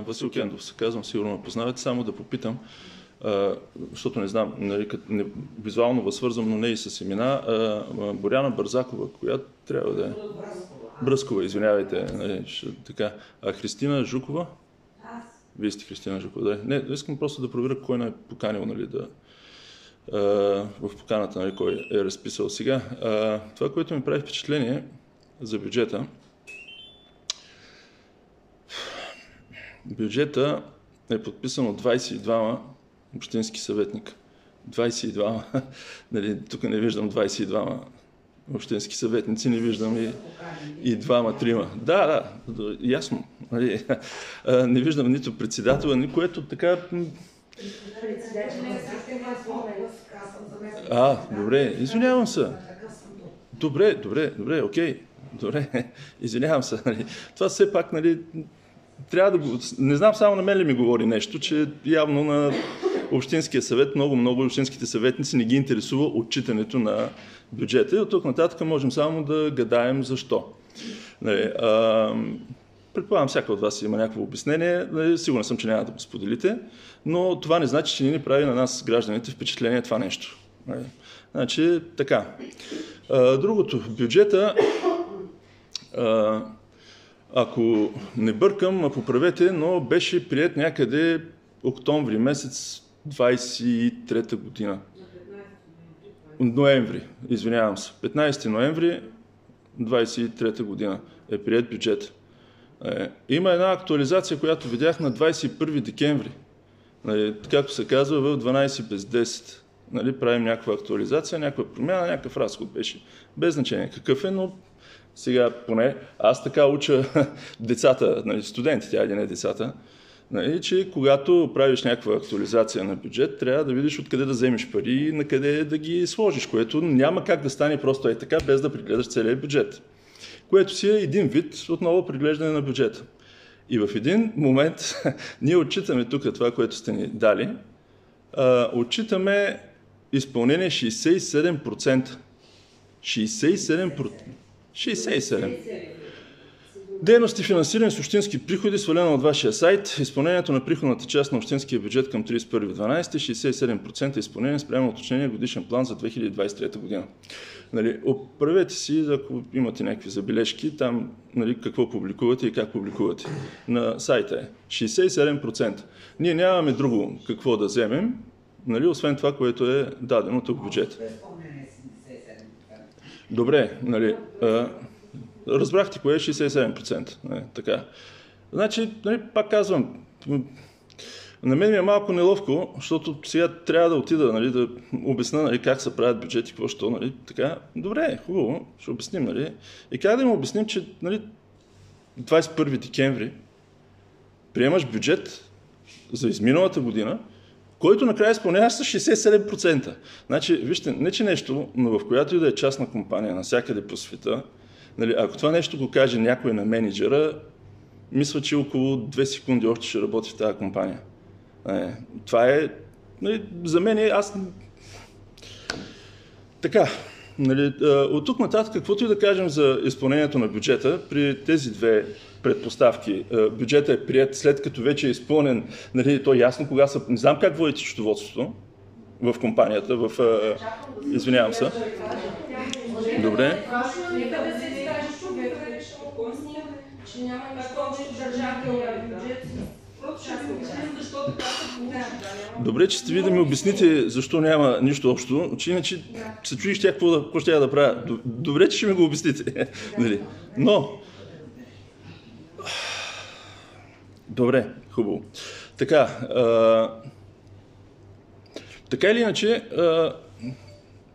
Васил Кендов се казвам, сигурно ме познавате, само да попитам, защото не знам, нали, визуално възсвързвам, но не и с имена, Боряна Бързакова, която трябва да е? Бръскова, извинявайте. Нали, така. А Христина Жукова? Вие сте Христина Жукова, да. Не, искам просто да проверя кой е поканил, нали, в поканата, нали, кой е разписал сега. Това, което ми прави впечатление за бюджета, бюджета е подписан от 22 общински съветника. 22, нали, тук не виждам 22 общински съветници, не виждам и двама-трима. Да, ясно. Нали, не виждам нито председател, ни което така... Добре, извинявам се. Добре, окей. Добре, извинявам се. Нали. Това все пак, нали, трябва да го... Не знам, само на мен ли ми говори нещо, че явно на Общинския съвет, много общинските съветници не ги интересува отчитането на бюджета. И от тук нататък можем само да гадаем защо. Нали, предполагам, всяка от вас има някакво обяснение. Нали, сигурен съм, че няма да го споделите, но това не значи, че не прави на нас, гражданите, впечатление това нещо. Нали, значи, така. Другото, бюджета... Ако не бъркам, поправете, но беше приет някъде октомври месец 23-та година. Ноември, извинявам се. 15 ноември 23-та година е приет бюджет. Има една актуализация, която видях на 21 декември. Както се казва, в 12 без 10. Нали, правим някаква актуализация, някаква промяна, някакъв разход беше. Без значение какъв е, но сега поне аз така уча децата, нали, студентите, айде не децата, нали, че когато правиш някаква актуализация на бюджет, трябва да видиш откъде да вземеш пари и на къде да ги сложиш, което няма как да стане просто е така, без да прегледаш целият бюджет. Което си е един вид отново преглеждане на бюджета. И в един момент ние отчитаме тук това, което сте ни дали, отчитаме изпълнение 67%. 67%. Дейности, финансирани с общински приходи, свалено от вашия сайт. Изпълнението на приходната част на общинския бюджет към 31.12. 67% изпълнение спрямо уточнение годишен план за 2023 година. Нали, оправете си, ако имате някакви забележки, там, нали, какво публикувате и как публикувате. На сайта е 67%. Ние нямаме друго какво да вземем, нали, освен това, което е дадено тук в бюджет. Добре, нали, разбрахте кое е 67%. Не, така. Значи, нали, пак казвам, на мен ми е малко неловко, защото сега трябва да отида, нали, да обясня, нали, как се правят бюджети, какво що, нали, така. Добре, хубаво, ще обясним, нали. И как да им обясним, че, нали, 21 декември приемаш бюджет за изминалата година, който накрая изпълняваш с 67%. Значи, вижте, не че нещо, но в която и да е частна компания, навсякъде по света, нали, ако това нещо го каже някой на менеджера, мисля, че около 2 секунди още ще работи в тази компания. Това е, нали, за мен аз... Така, нали, от тук нататък, каквото и да кажем за изпълнението на бюджета, при тези две предпоставки, бюджета е прият след като вече е изпълнен, нали, то ясно кога са... Не знам как водите счетоводството в компанията, Извинявам се. Добре. Добре, че сте ви да ми обясните защо няма нищо общо, че иначе се чудиш тя какво ще я да правя. Добре, че ще ми го обясните. Нали? Но... Добре, хубаво. Така, така или иначе,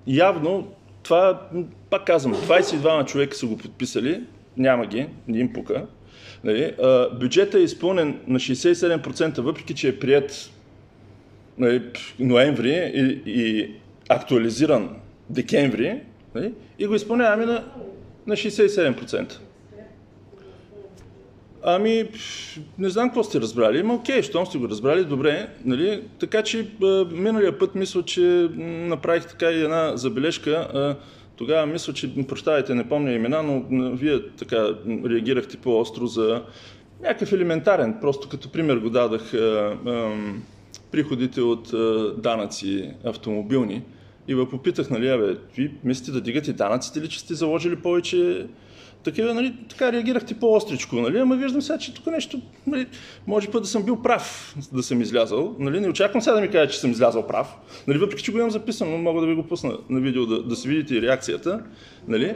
явно това, пак казвам, 22 човека са го подписали, няма ги, не им пука. Нали? Бюджетът е изпълнен на 67%, въпреки че е прият, нали, ноември и актуализиран декември, нали? И го изпълняваме на 67%. Ами, не знам какво сте разбрали, но окей, щом сте го разбрали, добре, нали? Така че миналия път мисля, че направих така и една забележка. Тогава мисля, че, прощавайте, не помня имена, но вие така реагирахте по-остро за някакъв елементарен, просто като пример го дадах, приходите от данъци автомобилни и ме попитах, нали, ви мислите да дигате данъците ли, че сте заложили повече такива, нали, така реагирахте по-остричко, нали, ама виждам сега, че тук нещо, нали, може път да съм бил прав да съм излязал, нали, не очаквам сега да ми кажа, че съм излязал прав, нали, въпреки че го имам записано, мога да ви го пусна на видео, да си видите реакцията, нали,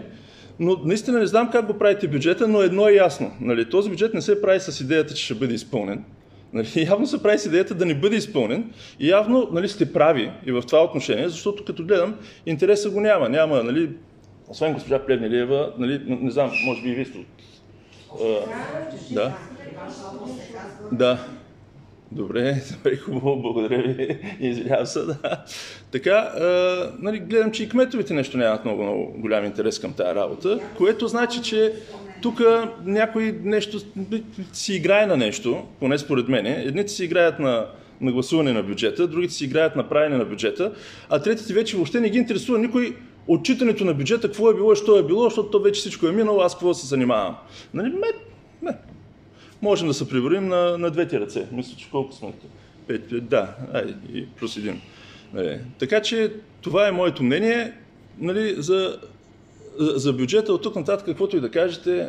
но наистина не знам как го правите бюджета, но едно е ясно, нали, този бюджет не се прави с идеята, че ще бъде изпълнен. Нали, явно се прави с идеята да не бъде изпълнен и явно, нали, сте прави и в това отношение, защото като гледам, интереса го няма, нали, освен госпожа Плевнелиева, нали, не знам, може би и вие сте. Да. Да. Добре, хубаво, благодаря ви, извинявам се. Да. Така, нали, гледам, че и кметовете нещо нямат много голям интерес към тази работа, което значи, че тук някой нещо си играе на нещо, поне според мен. Едните си играят на гласуване на бюджета, другите си играят на правене на бюджета, а третите вече въобще не ги интересува никой отчитането на бюджета, какво е било и що е било, защото то вече всичко е минало, аз какво се занимавам. Нали? Не. Можем да се преброим на двете ръце. Мисля, че колко сме? 5, да, айде и проследим. Нали? Така че това е моето мнение, нали, за бюджета. От тук нататък, каквото и да кажете,